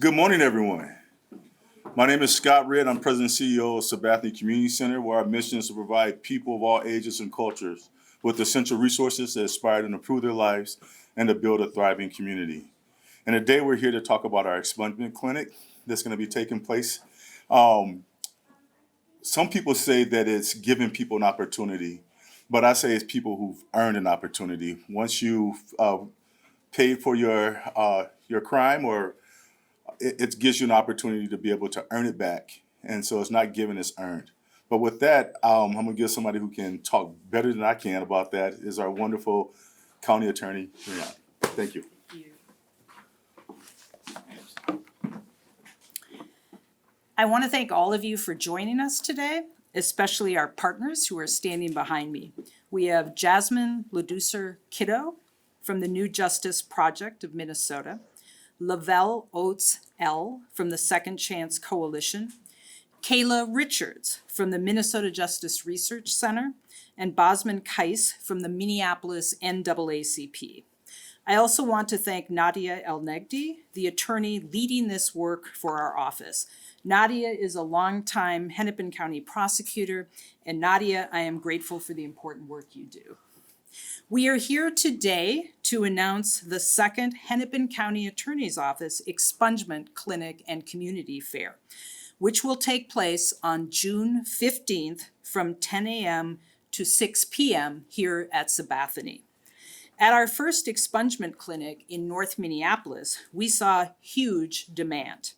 Good morning, everyone. My name is Scott Ridd. I'm President and CEO of Sabathani Community Center, where our mission is to provide people of all ages and cultures with essential resources that inspire them to improve their lives and to build a thriving community. And today we're here to talk about our expungement clinic that's going to be taking place. Some people say that it's giving people an opportunity, but I say it's people who've earned an opportunity. Once you've paid for your crime, or it gives you an opportunity to be able to earn it back. And so it's not given, it's earned. But with that, I'm going to give somebody who can talk better than I can about that, is our wonderful county attorney, Rihanna. Thank you. I want to thank all of you for joining us today, especially our partners who are standing behind me. We have Jasmine Leducer Kiddo from the New Justice Project of Minnesota, Lavelle Oates L. from the Second Chance Coalition, Kayla Richards from the Minnesota Justice Research Center, and Bosman Kais from the Minneapolis NAACP. I also want to thank Nadia El-Negdi, the attorney leading this work for our office. Nadia is a longtime Hennepin County prosecutor, and Nadia, I am grateful for the important work you do. We are here today to announce the second Hennepin County Attorney's Office Expungement Clinic and Community Fair, which will take place on June 15th from 10 a.m. to 6 p.m. here at Sabathani. At our first expungement clinic in North Minneapolis, we saw huge demand.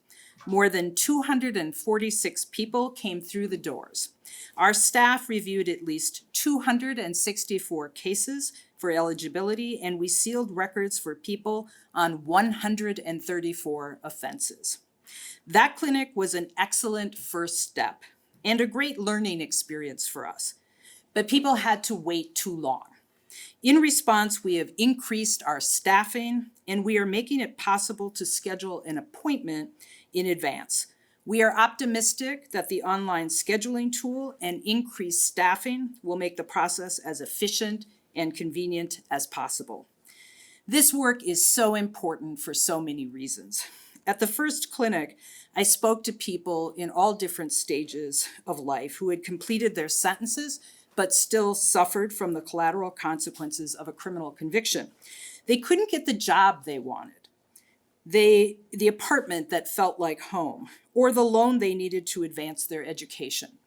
More than 246 people came through the doors. Our staff reviewed at least 264 cases for eligibility, and we sealed records for people on 134 offenses. That clinic was an excellent first step and a great learning experience for us, but people had to wait too long. In response, we have increased our staffing, and we are making it possible to schedule an appointment in advance. We are optimistic that the online scheduling tool and increased staffing will make the process as efficient and convenient as possible. This work is so important for so many reasons. At the first clinic, I spoke to people in all different stages of life who had completed their sentences but still suffered from the collateral consequences of a criminal conviction. They couldn't get the job they wanted, the apartment that felt like home, or the loan they needed to advance their education.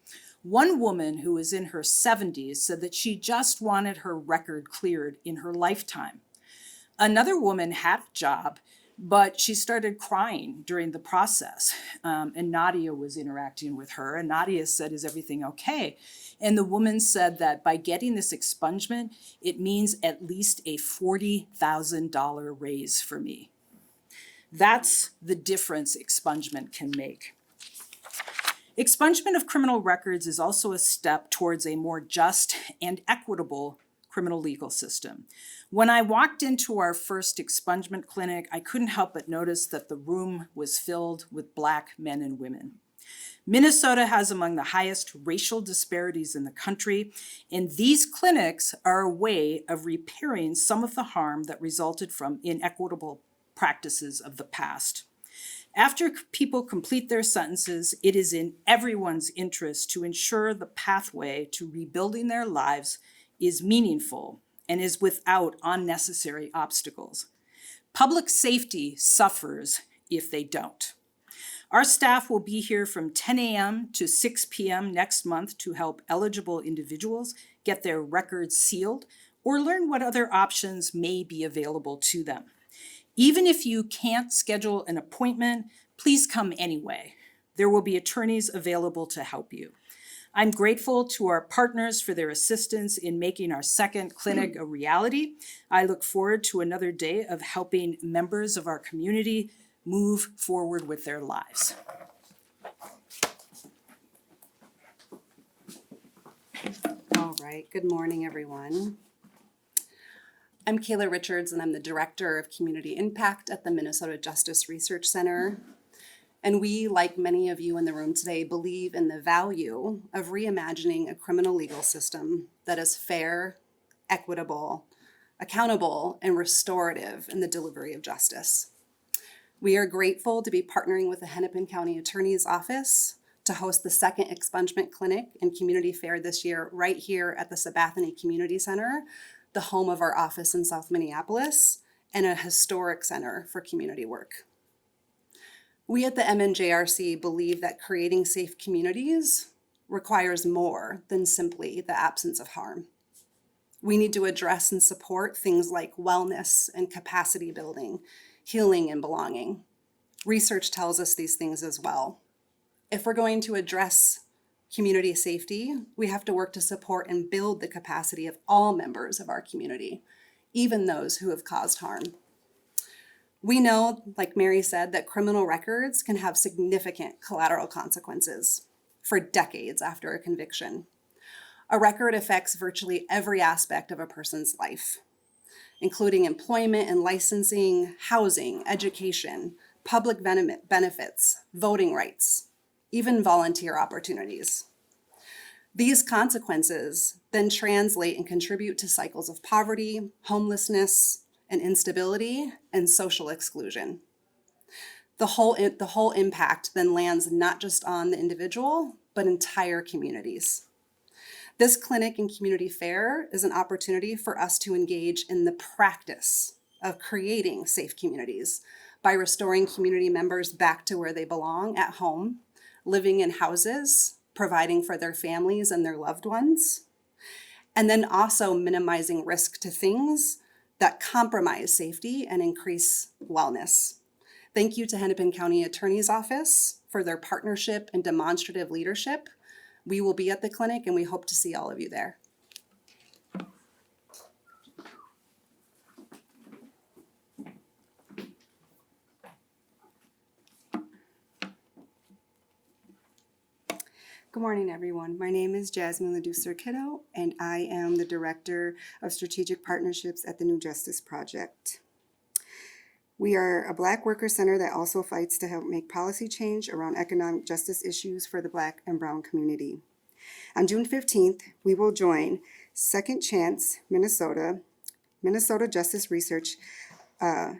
One woman who was in her 70s said that she just wanted her record cleared in her lifetime. Another woman had a job, but she started crying during the process. And Nadia was interacting with her, and Nadia said, "Is everything okay?" And the woman said that by getting this expungement, it means at least a $40,000 raise for me. That's the difference expungement can make. Expungement of criminal records is also a step towards a more just and equitable criminal legal system. When I walked into our first expungement clinic, I couldn't help but notice that the room was filled with Black men and women. Minnesota has among the highest racial disparities in the country, and these clinics are a way of repairing some of the harm that resulted from inequitable practices of the past. After people complete their sentences, it is in everyone's interest to ensure the pathway to rebuilding their lives is meaningful and is without unnecessary obstacles. Public safety suffers if they don't. Our staff will be here from 10 a.m. to 6 p.m. next month to help eligible individuals get their records sealed or learn what other options may be available to them. Even if you can't schedule an appointment, please come anyway. There will be attorneys available to help you. I'm grateful to our partners for their assistance in making our second clinic a reality. I look forward to another day of helping members of our community move forward with their lives. All right, good morning, everyone. I'm Kayla Richards, and I'm the Director of Community Impact at the Minnesota Justice Research Center. And we, like many of you in the room today, believe in the value of reimagining a criminal legal system that is fair, equitable, accountable, and restorative in the delivery of justice. We are grateful to be partnering with the Hennepin County Attorney's Office to host the second expungement clinic and community fair this year right here at the Sabathani Community Center, the home of our office in South Minneapolis and a historic center for community work. We at the MNJRC believe that creating safe communities requires more than simply the absence of harm. We need to address and support things like wellness and capacity building, healing and belonging. Research tells us these things as well. If we're going to address community safety, we have to work to support and build the capacity of all members of our community, even those who have caused harm. We know, like Mary said, that criminal records can have significant collateral consequences for decades after a conviction. A record affects virtually every aspect of a person's life, including employment and licensing, housing, education, public benefits, voting rights, even volunteer opportunities. These consequences then translate and contribute to cycles of poverty, homelessness, and instability and social exclusion. The whole impact then lands not just on the individual, but entire communities. This clinic and community fair is an opportunity for us to engage in the practice of creating safe communities by restoring community members back to where they belong at home, living in houses, providing for their families and their loved ones, and then also minimizing risk to things that compromise safety and increase wellness. Thank you to Hennepin County Attorney's Office for their partnership and demonstrative leadership. We will be at the clinic and we hope to see all of you there. Good morning, everyone. My name is Jasmine Leducer-Kiddo, and I am the Director of Strategic Partnerships at the New Justice Project. We are a Black worker center that also fights to help make policy change around economic justice issues for the Black and Brown community. On June 15th, we will join Second Chance Minnesota, Minnesota Justice Research of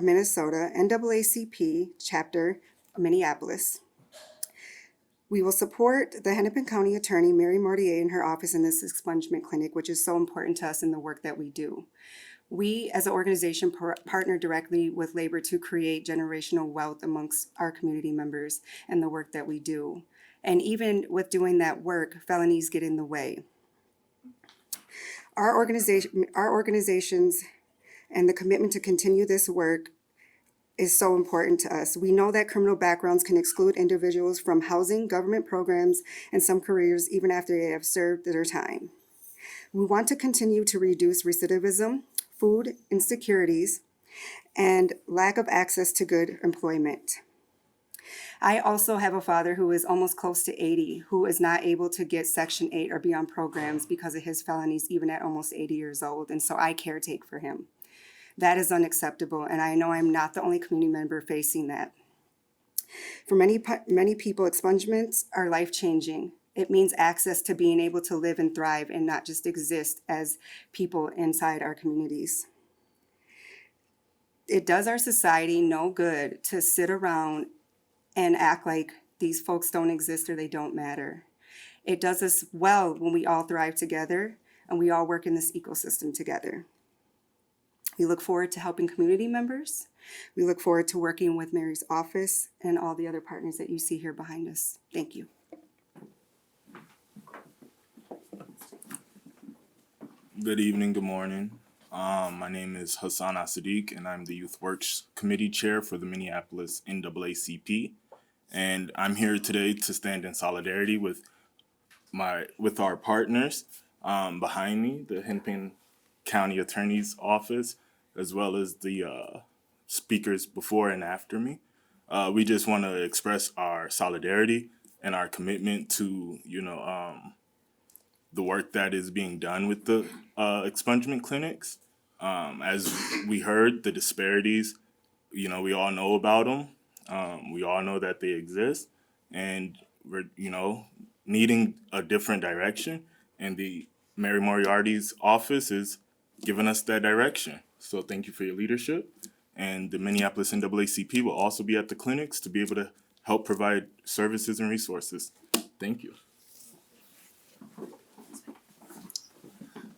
Minnesota, NAACP chapter Minneapolis. We will support the Hennepin County Attorney, Mary Mortier, in her office in this expungement clinic, which is so important to us in the work that we do. We, as an organization, partner directly with labor to create generational wealth amongst our community members and the work that we do. And even with doing that work, felonies get in the way. Our organizations and the commitment to continue this work is so important to us. We know that criminal backgrounds can exclude individuals from housing, government programs, and some careers even after they have served their time. We want to continue to reduce recidivism, food insecurities, and lack of access to good employment. I also have a father who is almost close to 80, who is not able to get Section 8 or beyond programs because of his felonies, even at almost 80 years old, and so I caretake for him. That is unacceptable, and I know I'm not the only community member facing that. For many people, expungements are life-changing. It means access to being able to live and thrive and not just exist as people inside our communities. It does our society no good to sit around and act like these folks don't exist or they don't matter. It does us well when we all thrive together and we all work in this ecosystem together. We look forward to helping community members. We look forward to working with Mary's office and all the other partners that you see here behind us. Thank you. Good evening, good morning. My name is Hassan Asadiq, and I'm the Youth Works Committee Chair for the Minneapolis NAACP. And I'm here today to stand in solidarity with our partners behind me, the Hennepin County Attorney's Office, as well as the speakers before and after me. We just want to express our solidarity and our commitment to, the work that is being done with the expungement clinics. As we heard, the disparities, we all know about them. We all know that they exist, and we're, needing a different direction. And the Mary Moriarty's office is giving us that direction. So thank you for your leadership, And the Minneapolis NAACP will also be at the clinics to be able to help provide services and resources. Thank you.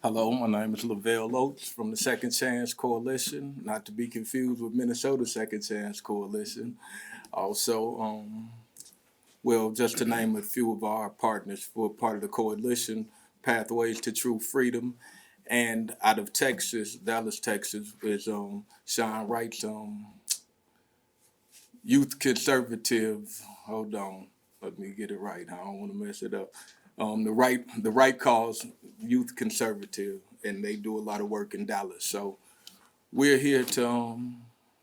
Hello, my name is Lavelle Oates from the Second Chance Coalition, not to be confused with Minnesota Second Chance Coalition. Also, well, just to name a few of our partners for part of the coalition, Pathways to True Freedom, and out of Texas, Dallas, Texas, is Sean Wright's Youth Conservative. Hold on, let me get it right. I don't want to mess it up. The right cause Youth Conservative, and they do a lot of work in Dallas. So we're here to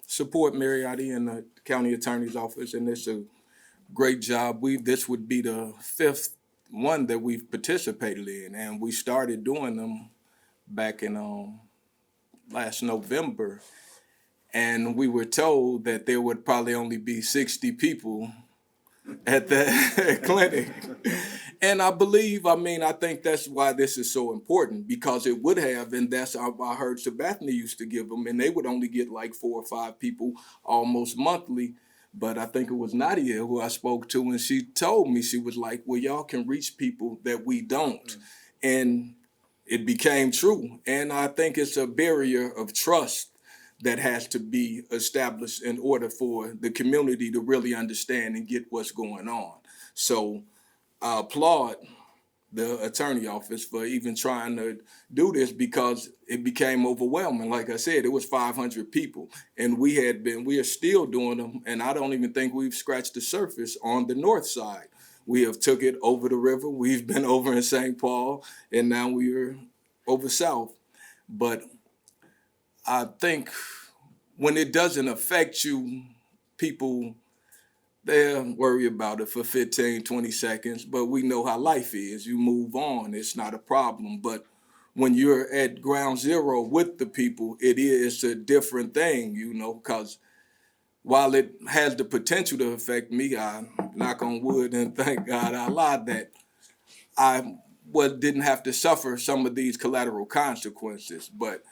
support Mariotti and the county attorney's office, and it's a great job. This would be the 5th one that we've participated in, and we started doing them back in last November, and we were told that there would probably only be 60 people at the clinic. And I think that's why this is so important, because it would have, and that's I heard Sabathani used to give them, and they would only get like 4 or 5 people almost monthly. But I think it was Nadia who I spoke to, and she told me, she was like, well, y'all can reach people that we don't. And it became true. And I think it's a barrier of trust that has to be established in order for the community to really understand and get what's going on. So I applaud the attorney office for even trying to do this, because it became overwhelming. Like I said, it was 500 people, and we are still doing them, and I don't even think we've scratched the surface on the north side. We have took it over the river, we've been over in St. Paul, and now we are over south. But I think when it doesn't affect you, people, they'll worry about it for 15, 20 seconds, but we know how life is. You move on, it's not a problem. But when you're at ground zero with the people, it is a different thing, because while it has the potential to affect me, I knock on wood and thank God Allah that I didn't have to suffer some of these collateral consequences. But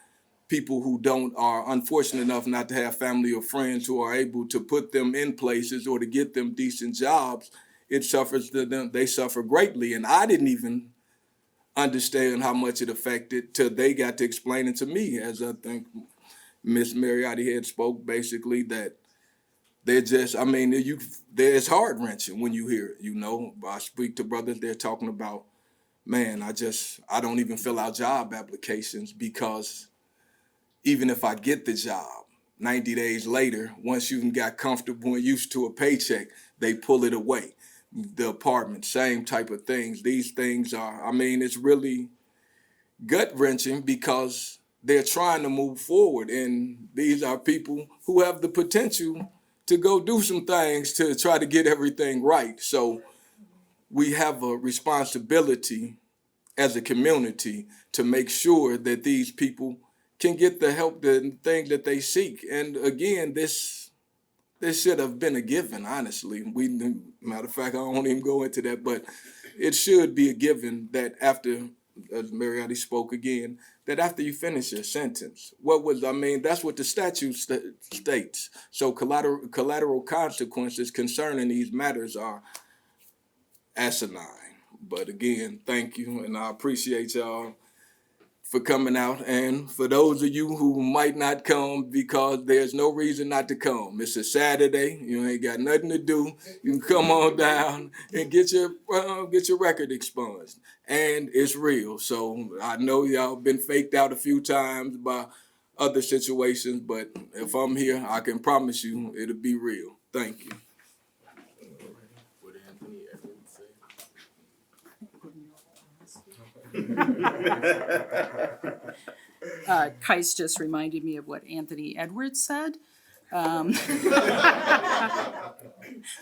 people who are unfortunate enough not to have family or friends who are able to put them in places or to get them decent jobs, it suffers to them. They suffer greatly. And I didn't even understand how much it affected till they got to explain it to me, as I think Miss Mariotti had spoke, basically, that they're just, it's heart wrenching when you hear it, I speak to brothers, they're talking about, man, I don't even fill out job applications, because even if I get the job, 90 days later, once you got comfortable and used to a paycheck, they pull it away. The apartment, same type of things. These things are, it's really gut-wrenching, because they're trying to move forward, and these are people who have the potential to go do some things to try to get everything right. So we have a responsibility as a community to make sure that these people can get the help, the things that they seek. And again, this should have been a given, honestly. Matter of fact, I won't even go into that, but it should be a given that after, as Mariotti spoke again, that after you finish your sentence, that's what the statute states. So collateral consequences concerning these matters are asinine. But again, thank you, and I appreciate y'all for coming out. And for those of you who might not come, because there's no reason not to come. It's a Saturday. You ain't got nothing to do. You can come on down and get your record expunged. And it's real. So I know y'all been faked out a few times by other situations, but if I'm here, I can promise you it'll be real. Thank you. Kais just reminded me of what Anthony Edwards said.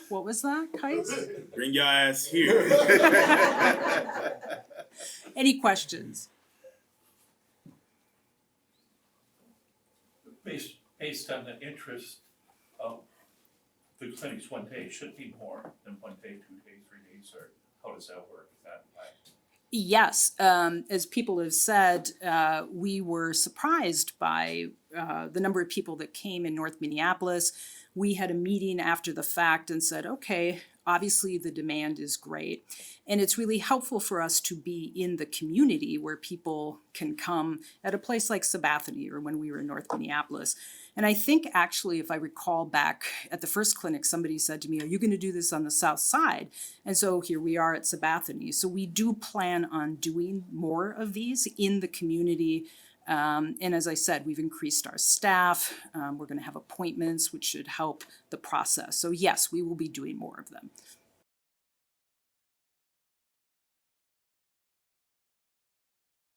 What was that, Kais? Bring your ass here. Any questions? Based on the interest of the clinics, one day should be more than 1 day, 2 days, 3 days, or how does that work? Is that Yes, as people have said, we were surprised by the number of people that came in North Minneapolis. We had a meeting after the fact and said, okay, obviously the demand is great. And it's really helpful for us to be in the community where people can come at a place like Sabathani or when we were in North Minneapolis. And I think actually, if I recall back at the first clinic, somebody said to me, are you going to do this on the south side? And so here we are at Sabathani. So we do plan on doing more of these in the community. And as I said, we've increased our staff. We're going to have appointments, which should help the process. So yes, we will be doing more of them.